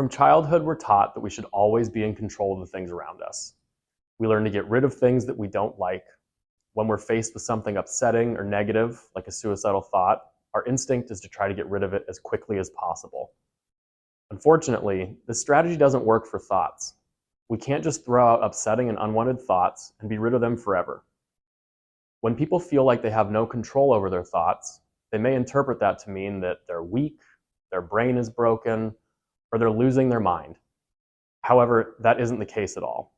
From childhood, we're taught that we should always be in control of the things around us. We learn to get rid of things that we don't like. When we're faced with something upsetting or negative, like a suicidal thought, our instinct is to try to get rid of it as quickly as possible. Unfortunately, this strategy doesn't work for thoughts. We can't just throw out upsetting and unwanted thoughts and be rid of them forever. When people feel like they have no control over their thoughts, they may interpret that to mean that they're weak, their brain is broken, or they're losing their mind. However, that isn't the case at all.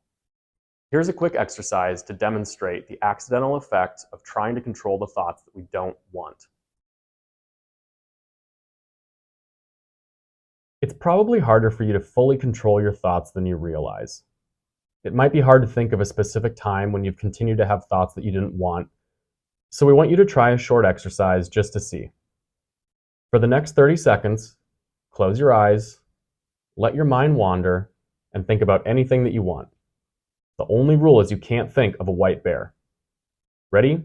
Here's a quick exercise to demonstrate the accidental effect of trying to control the thoughts that we don't want. It's probably harder for you to fully control your thoughts than you realize. It might be hard to think of a specific time when you've continued to have thoughts that you didn't want, so we want you to try a short exercise just to see. For the next 30 seconds, close your eyes, let your mind wander, and think about anything that you want. The only rule is you can't think of a white bear. Ready?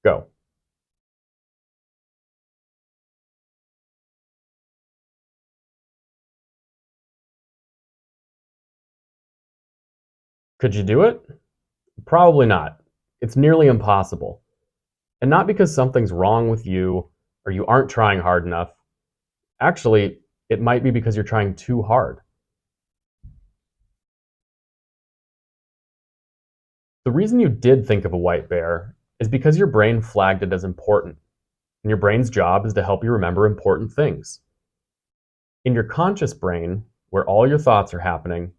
Go. Could you do it? Probably not. It's nearly impossible. And not because something's wrong with you or you aren't trying hard enough. Actually, it might be because you're trying too hard. The reason you did think of a white bear is because your brain flagged it as important, and your brain's job is to help you remember important things. In your conscious brain, where all your thoughts are happening,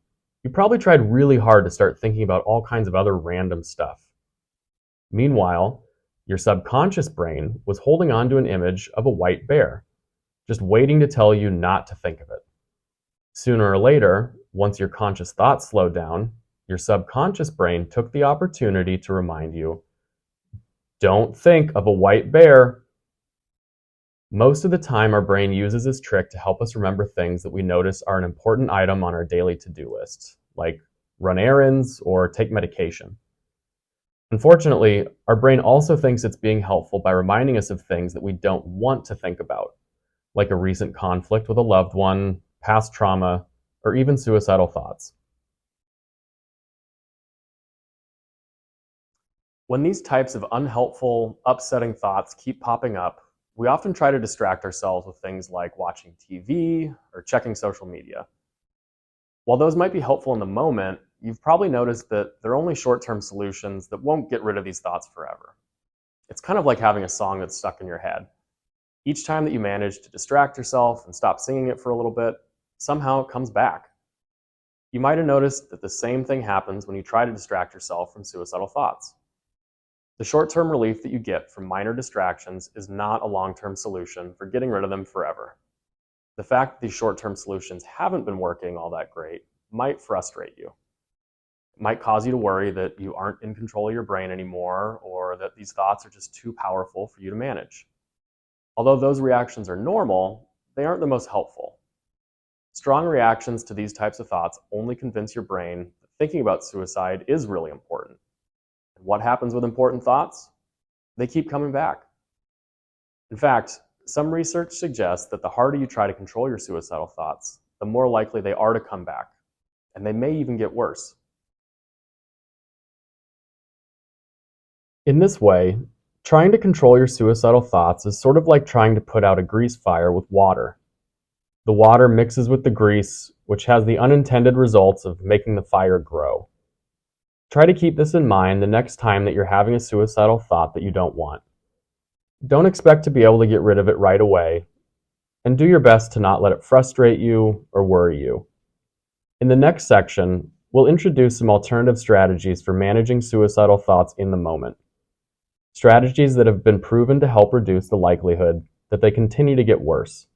you probably tried really hard to start thinking about all kinds of other random stuff. Meanwhile, your subconscious brain was holding on to an image of a white bear, just waiting to tell you not to think of it. Sooner or later, once your conscious thoughts slowed down, your subconscious brain took the opportunity to remind you, don't think of a white bear. Most of the time, our brain uses this trick to help us remember things that we notice are an important item on our daily to-do list, like run errands or take medication. Unfortunately, our brain also thinks it's being helpful by reminding us of things that we don't want to think about, like a recent conflict with a loved one, past trauma, or even suicidal thoughts. When these types of unhelpful, upsetting thoughts keep popping up, we often try to distract ourselves with things like watching TV or checking social media. While those might be helpful in the moment, you've probably noticed that they're only short-term solutions that won't get rid of these thoughts forever. It's kind of like having a song that's stuck in your head. Each time that you manage to distract yourself and stop singing it for a little bit, somehow it comes back. You might have noticed that the same thing happens when you try to distract yourself from suicidal thoughts. The short-term relief that you get from minor distractions is not a long-term solution for getting rid of them forever. The fact that these short-term solutions haven't been working all that great might frustrate you. It might cause you to worry that you aren't in control of your brain anymore, or that these thoughts are just too powerful for you to manage. Although those reactions are normal, they aren't the most helpful. Strong reactions to these types of thoughts only convince your brain that thinking about suicide is really important. And what happens with important thoughts? They keep coming back. In fact, some research suggests that the harder you try to control your suicidal thoughts, the more likely they are to come back, and they may even get worse. In this way, trying to control your suicidal thoughts is sort of like trying to put out a grease fire with water. The water mixes with the grease, which has the unintended results of making the fire grow. Try to keep this in mind the next time that you're having a suicidal thought that you don't want. Don't expect to be able to get rid of it right away, and do your best to not let it frustrate you or worry you. In the next section, we'll introduce some alternative strategies for managing suicidal thoughts in the moment. Strategies that have been proven to help reduce the likelihood that they continue to get worse.